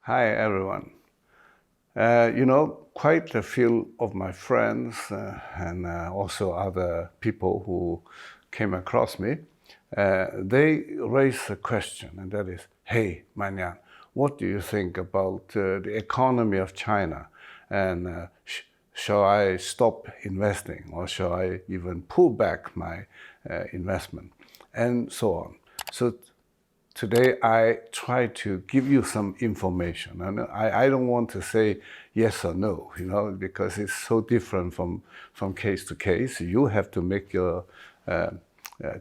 Hi, everyone. Quite a few of my friends and also other people who came across me, they raise a question, and that is, hey, Manyan, what do you think about the economy of China? And shall I stop investing, or shall I even pull back my investment? And so on. So today I try to give you some information, and I don't want to say yes or no, because it's so different from case to case. You have to make your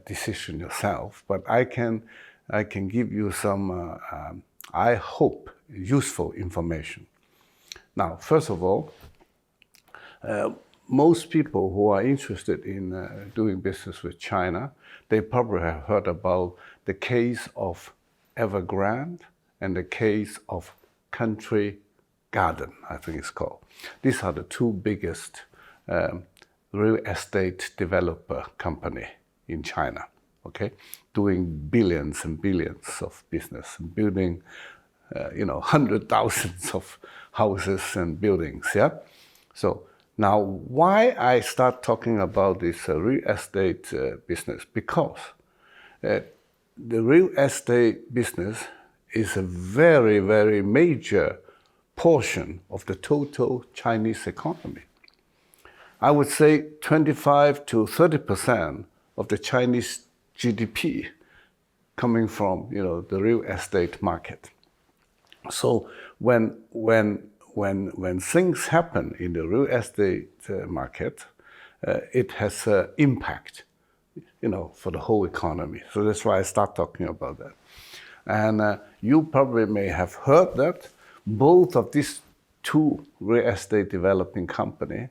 decision yourself, but I can give you some, I hope, useful information. Now, first of all, most people who are interested in doing business with China, they probably have heard about the case of Evergrande and the case of Country Garden, I think it's called. These are the two biggest real estate developer company in China, okay? Doing billions and billions of business, and building, hundred thousands of houses and buildings, yeah? So now, why I start talking about this real estate business? Because the real estate business is a very, very major portion of the total Chinese economy. I would say 25 to 30% of the Chinese GDP coming from, the real estate market. So when things happen in the real estate market, it has an impact, for the whole economy. So that's why I start talking about that. And you probably may have heard that both of these two real estate developing companies,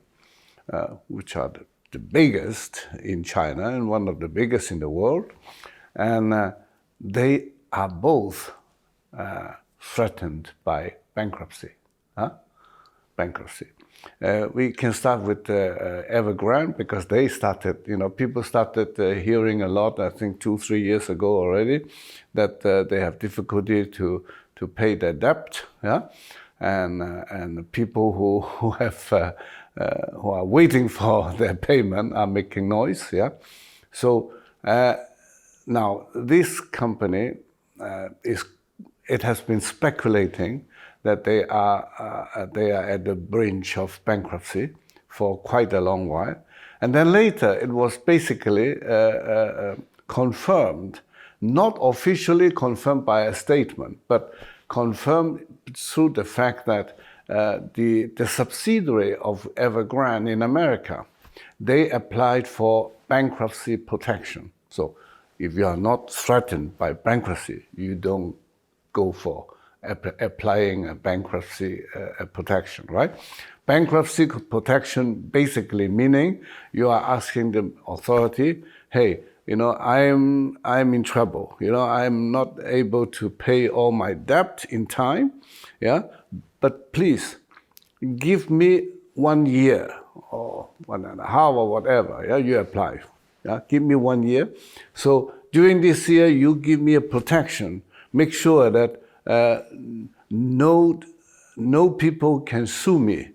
which are the biggest in China and one of the biggest in the world, and they are both threatened by bankruptcy. Bankruptcy. We can start with Evergrande, because they started, people started hearing a lot, I think 2-3 years ago already, that they have difficulty to pay their debt, yeah? And people who are waiting for their payment are making noise, yeah? So now this company it has been speculating that they are at the brink of bankruptcy for quite a long while. And then later it was basically confirmed, not officially confirmed by a statement, but confirmed through the fact that the subsidiary of Evergrande in America, they applied for bankruptcy protection. So if you are not threatened by bankruptcy, you don't go for applying a bankruptcy protection, right? Bankruptcy protection basically meaning you are asking the authority, hey, I'm in trouble. I'm not able to pay all my debt in time, yeah? But please give me 1 year or 1.5 or whatever, yeah? You apply, yeah? Give me 1 year. So during this year, you give me a protection. Make sure that no people can sue me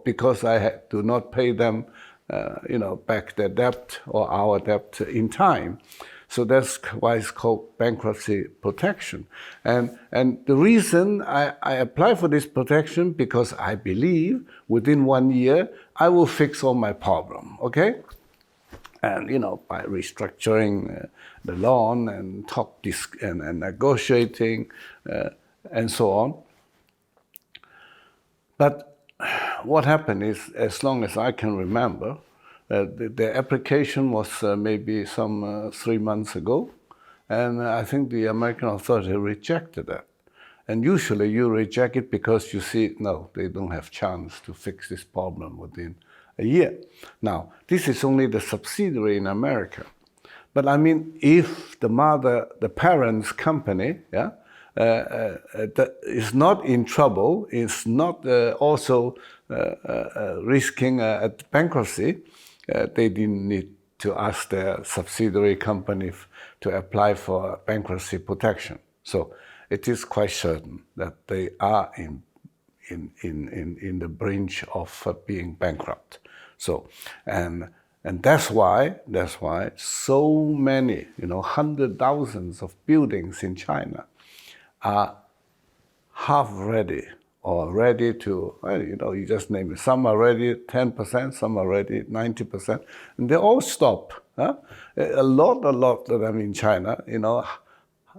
because I do not pay them, back their debt or our debt in time. So that's why it's called bankruptcy protection. And the reason I apply for this protection, because I believe within 1 year I will fix all my problem. Okay. And by restructuring the loan and and negotiating and so on. But what happened is, as long as I can remember, the application was maybe some 3 months ago, and I think the American authority rejected that. And usually you reject it because you see, no, they don't have chance to fix this problem within a year. Now, this is only the subsidiary in America. But I mean, if the parent's company, yeah, is not in trouble, is not also risking bankruptcy, they didn't need to ask their subsidiary company to apply for bankruptcy protection. So it is quite certain that they are in the brink of being bankrupt. So, and that's why so many, hundred thousands of buildings in China are half ready or ready to, you just name it. Some are ready 10%, some are ready 90%, and they all stop. Huh? A lot of them in China,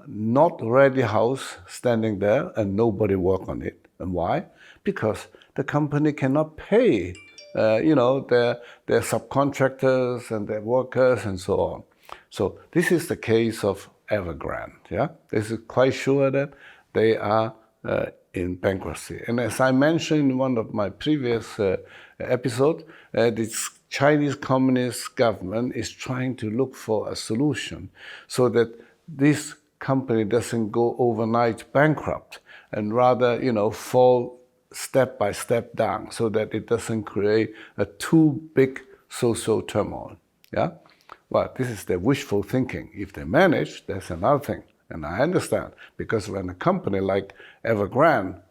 not ready house standing there and nobody work on it. And why? Because the company cannot pay, their subcontractors and their workers and so on. So this is the case of Evergrande. Yeah, this is quite sure that they are in bankruptcy. And as I mentioned in one of my previous episodes, this Chinese Communist government is trying to look for a solution so that this company doesn't go overnight bankrupt and rather, fall step by step down so that it doesn't create a too big social turmoil. Yeah? Well, this is their wishful thinking. If they manage, that's another thing. And I understand, because when a company like Evergrande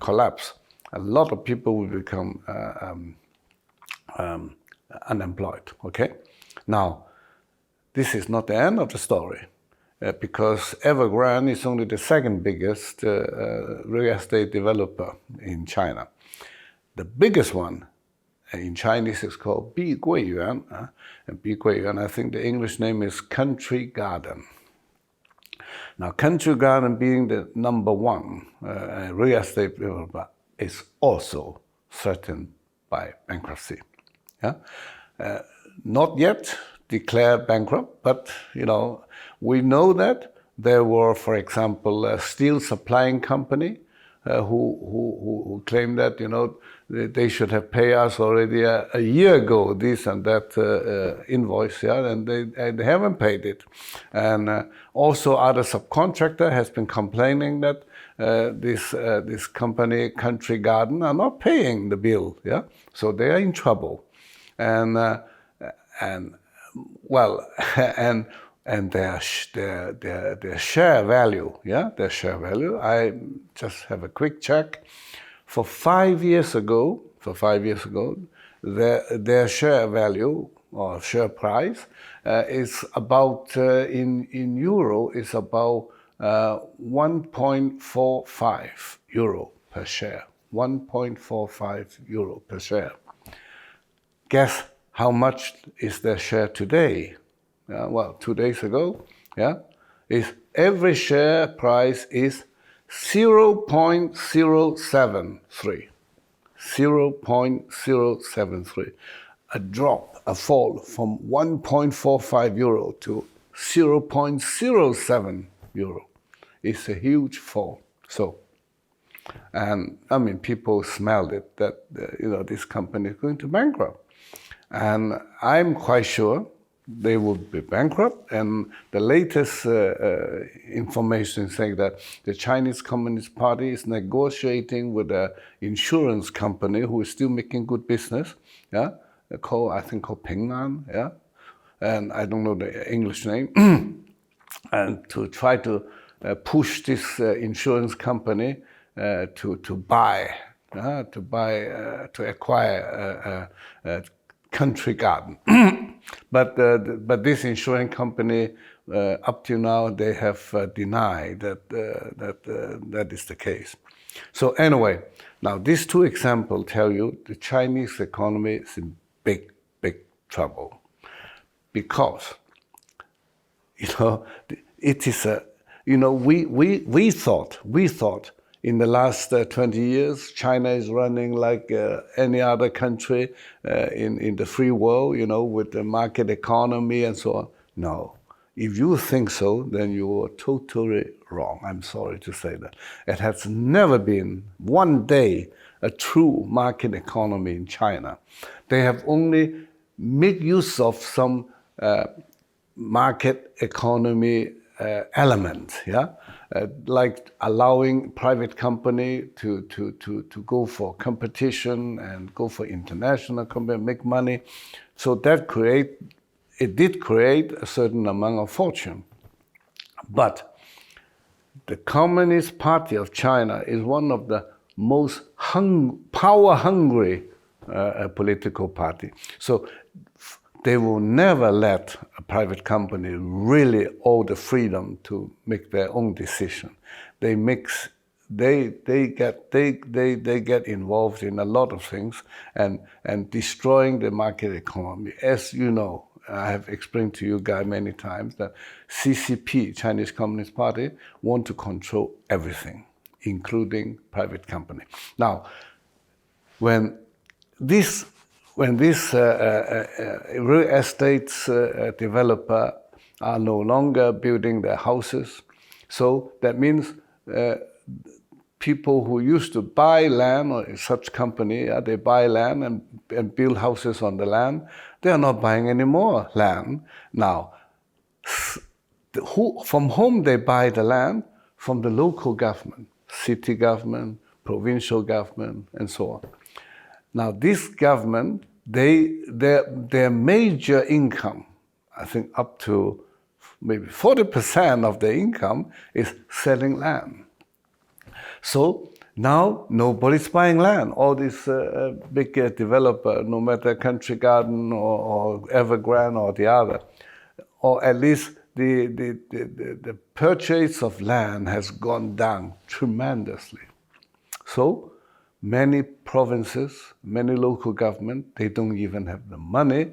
collapse, a lot of people will become unemployed, okay? Now, this is not the end of the story, because Evergrande is only the second biggest real estate developer in China. The biggest one in Chinese is called Bi Gui Yuan, and Bi Gui Yuan, I think the English name is Country Garden. Now, Country Garden being the number one real estate developer is also threatened by bankruptcy. Yeah? Not yet declared bankrupt, but we know that there were, for example, a steel supplying company who claimed that they should have paid us already a year ago this and that invoice, yeah, and they haven't paid it. And also other subcontractor has been complaining that this company Country Garden are not paying the bill, yeah, so they are in trouble, and their share value, yeah, their share value. I just have a quick check. For 5 years ago, their share value or share price is about in euro is about 1.45 euro per share. 1.45 euro per share. Guess how much is their share today? Well, 2 days ago, yeah, every share price is 0.073. 0.073. A fall from 1.45 euro to 0.07 euro. It's a huge fall. So, and I mean, people smelled it that this company is going to bankrupt, and I'm quite sure they will be bankrupt. And the latest information saying that the Chinese Communist Party is negotiating with an insurance company who is still making good business. Yeah, called Ping An. Yeah, and I don't know the English name, and to try to push this insurance company to acquire Country Garden. But this insurance company, up till now, they have denied that is the case. So anyway, now these two examples tell you the Chinese economy is in big trouble, because it is a we thought in the last 20 years, China is running like any other country in the free world, with the market economy and so on. No. If you think so, then you are totally wrong. I'm sorry to say that. It has never been one day a true market economy in China. They have only made use of some market economy element, yeah, like allowing private company to go for competition and go for international company, make money. So it did create a certain amount of fortune. But the Communist Party of China is one of the most power-hungry political party. So they will never let a private company really all the freedom to make their own decision. They get involved in a lot of things and destroying the market economy. As you know, I have explained to you guys many times that CCP, Chinese Communist Party, want to control everything, including private company. Now, when these real estate developer are no longer building their houses, so that means people who used to buy land, or such company, they buy land and build houses on the land, they are not buying any more land. Now, from whom they buy the land? From the local government, city government, provincial government, and so on. Now, this government, their major income, I think up to maybe 40% of their income is selling land. So now nobody's buying land. All these big developer, no matter Country Garden or Evergrande or the other, or at least the purchase of land has gone down tremendously. So many provinces, many local government, they don't even have the money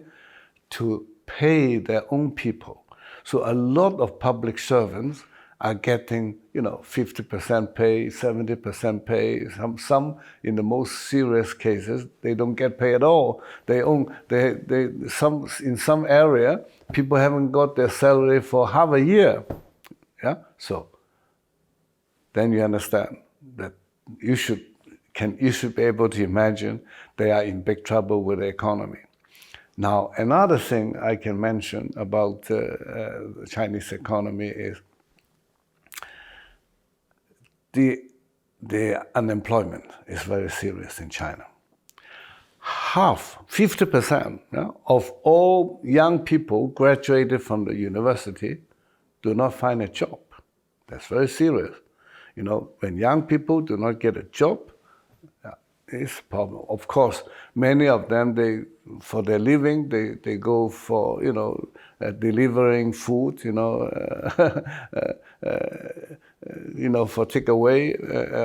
to pay their own people. So a lot of public servants are getting, 50% pay, 70% pay. Some in the most serious cases, they don't get paid at all. In some area, people haven't got their salary for half a year. Yeah. So then you understand that you should be able to imagine they are in big trouble with the economy. Now, another thing I can mention about the Chinese economy is the unemployment is very serious in China. 50% of all young people graduated from the university do not find a job. That's very serious. When young people do not get a job, it's a problem. Of course, many of them, for their living, they go for, delivering food, for takeaway,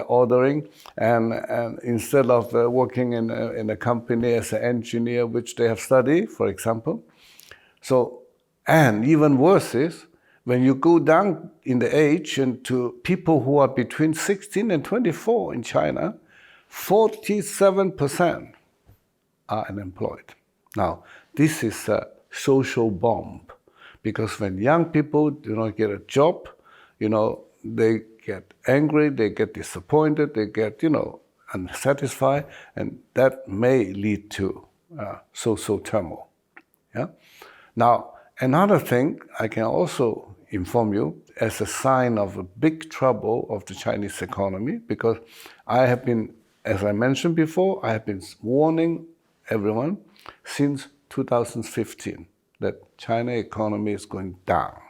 ordering, and instead of working in a company as an engineer, which they have studied, for example. So, and even worse is, when you go down in the age and to people who are between 16 and 24 in China, 47% are unemployed. Now, this is a social bomb, because when young people do not get a job, they get angry, they get disappointed, they get, unsatisfied, and that may lead to social turmoil. Yeah. Now, another thing I can also inform you as a sign of a big trouble of the Chinese economy, because I have been, as I mentioned before, I have been warning everyone since 2015 that China economy is going down.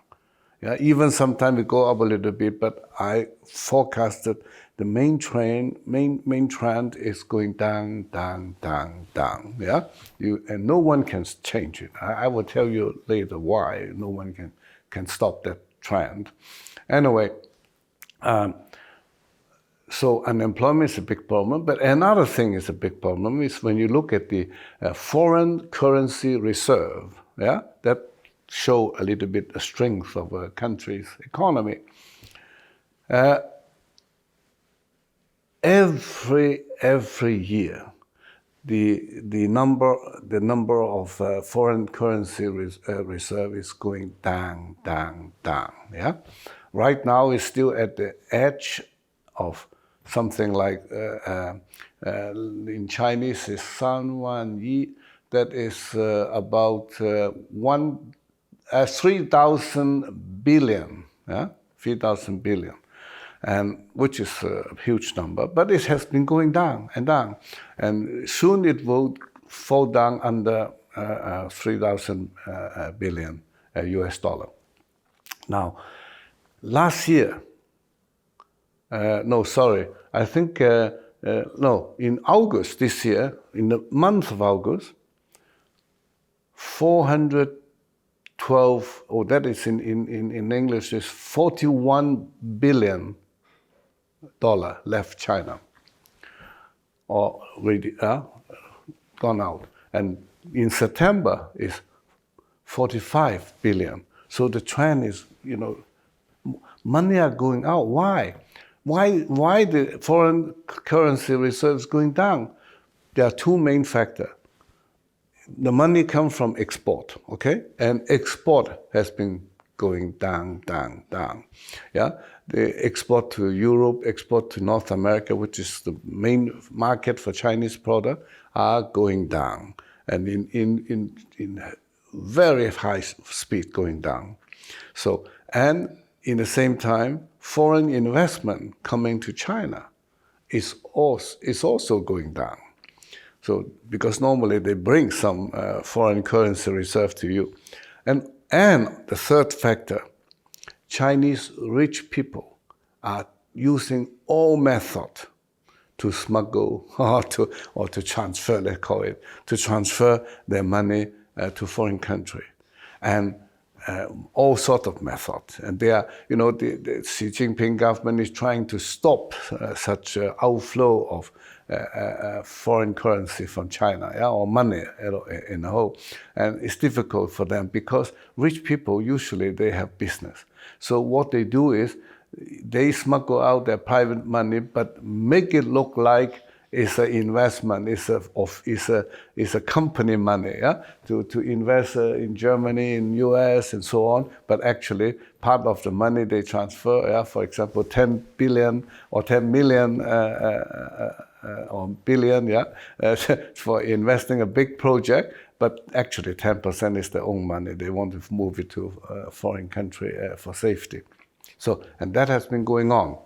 Yeah, even sometimes we go up a little bit, but I forecasted the main trend is going down, down, down, down. Yeah, and no one can change it. I will tell you later why no one can stop that trend. Anyway, so unemployment is a big problem. But another thing is a big problem is when you look at the foreign currency reserve. Yeah, that show a little bit the strength of a country's economy. Every year, the number of foreign currency reserve is going down, down, down. Yeah, right now it's still at the edge of something like in Chinese is 3万亿, that is about 3,000 billion, yeah, 3,000 billion, and which is a huge number. But it has been going down and down, and soon it will fall down under 3,000 billion US dollar. Now, last year, No, sorry. I think, no, in August this year, in the month of August, 412, or that is in English, is $41 billion left China, or really gone out. And in September is 45 billion. So the trend is, money are going out. Why? Why the foreign currency reserves going down? There are two main factors. The money comes from export, okay? And export has been going down. Yeah, the export to Europe, export to North America, which is the main market for Chinese product, are going down, and in very high speed going down. So, and in the same time, foreign investment coming to China is also going down. So, because normally they bring some foreign currency reserve to you. And the third factor, Chinese rich people are using all methods to smuggle or to transfer, they call it, to transfer their money to foreign country. And all sorts of methods. And they are, the Xi Jinping government is trying to stop such outflow of foreign currency from China, or money in the whole. And it's difficult for them because rich people, usually they have business. So what they do is they smuggle out their private money, but make it look like it's an investment, it's a company money, to invest in Germany, in US, and so on. But actually, part of the money they transfer, for example, 10 billion or 10 million or billion, for investing a big project. But actually, 10% is their own money. They want to move it to a foreign country for safety. So, and that has been going on.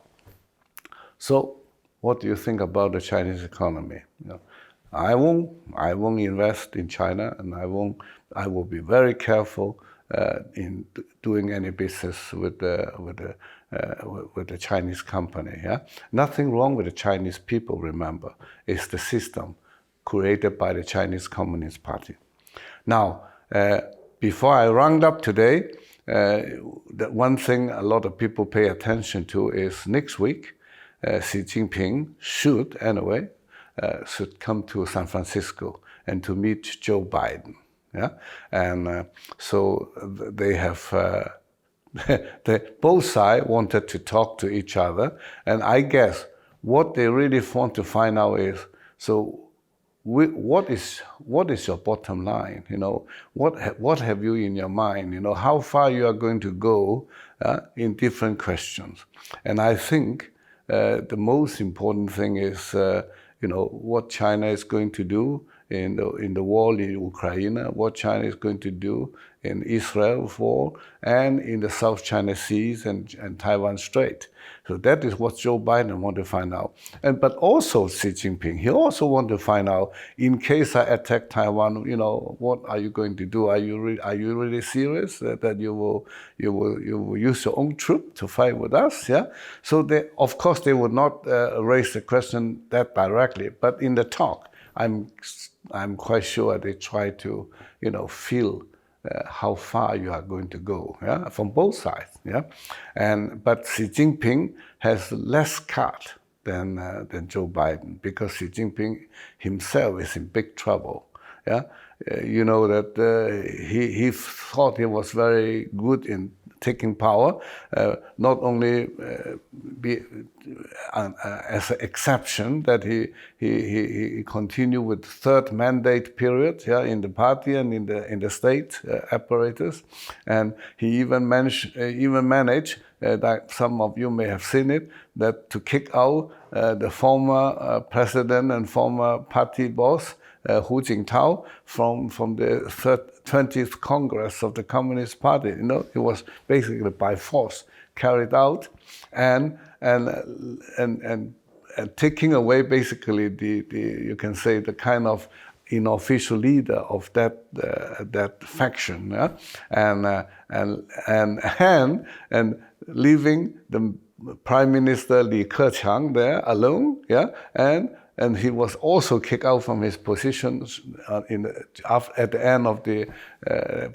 So, what do you think about the Chinese economy? I won't invest in China, and I will be very careful in doing any business with the Chinese company. Yeah, nothing wrong with the Chinese people. Remember, it's the system created by the Chinese Communist Party. Now, before I round up today, the one thing a lot of people pay attention to is next week. Xi Jinping should come to San Francisco and to meet Joe Biden. Yeah, and so they have both sides wanted to talk to each other, and I guess what they really want to find out is, so what is your bottom line? What have you in your mind? How far you are going to go in different questions, and I think. The most important thing is, what China is going to do in the war in Ukraine, what China is going to do in Israel war, and in the South China Seas and Taiwan Strait. So that is what Joe Biden wants to find out. But also Xi Jinping, he also wants to find out, in case I attack Taiwan, what are you going to do? Are you really serious that you will use your own troop to fight with us? Yeah. So of course they would not raise the question that directly, but in the talk, I'm quite sure they try to feel how far you are going to go, from both sides, but Xi Jinping has less card than Joe Biden, because Xi Jinping himself is in big trouble, you know that he thought he was very good in taking power, not only as an exception that he continued with third mandate period, in the party and in the state apparatus, and he even managed that some of you may have seen it, that to kick out the former president and former party boss Hu Jintao from the 20th Congress of the Communist Party. It was basically by force carried out, and taking away basically the you can say the kind of unofficial leader of that faction, and leaving the Prime Minister Li Keqiang there alone, yeah, and he was also kicked out from his positions at the end of the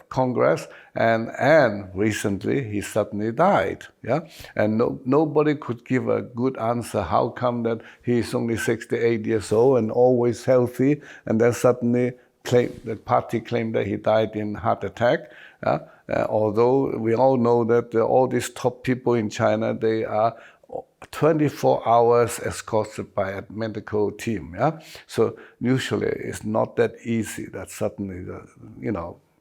Congress, and recently he suddenly died, yeah, and nobody could give a good answer. How come that he is only 68 years old and always healthy, and then suddenly the party claimed that he died in heart attack? Although we all know that all these top people in China, they are 24 hours escorted by a medical team. Yeah, so usually it's not that easy that suddenly,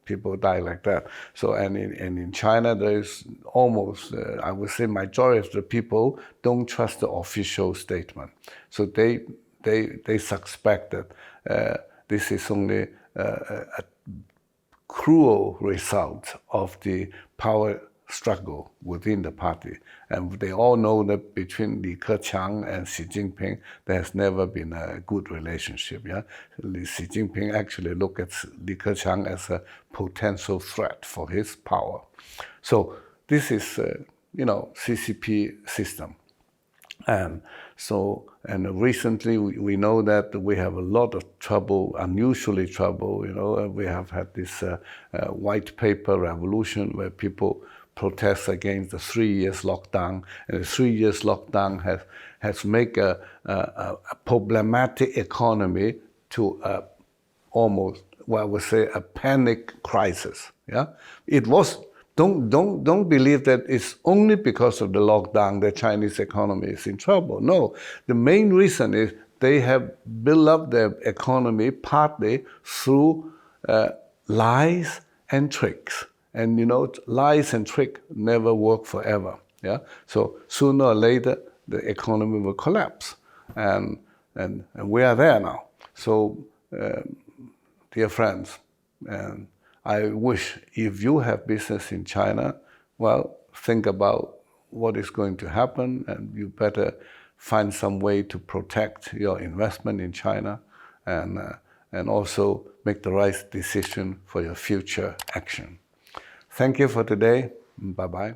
people die like that. So and in China, there is almost, I would say, majority of the people don't trust the official statement. So they suspect that this is only a cruel result of the power struggle within the party. And they all know that between Li Keqiang and Xi Jinping, there has never been a good relationship. Yeah? Xi Jinping actually looked at Li Keqiang as a potential threat for his power. So this is, CCP system. And recently we know that we have a lot of trouble, unusually trouble. We have had this white paper revolution where people protest against the 3 years lockdown, and the 3 years lockdown has made a problematic economy to almost, I would say, a panic crisis. Yeah, it was. Don't believe that it's only because of the lockdown that Chinese economy is in trouble. No, the main reason is they have built up their economy partly through lies and tricks. And lies and tricks never work forever. Yeah, so sooner or later the economy will collapse, and we are there now. So, dear friends, I wish if you have business in China, well, think about what is going to happen, and you better find some way to protect your investment in China, and also make the right decision for your future action. Thank you for today. Bye-bye.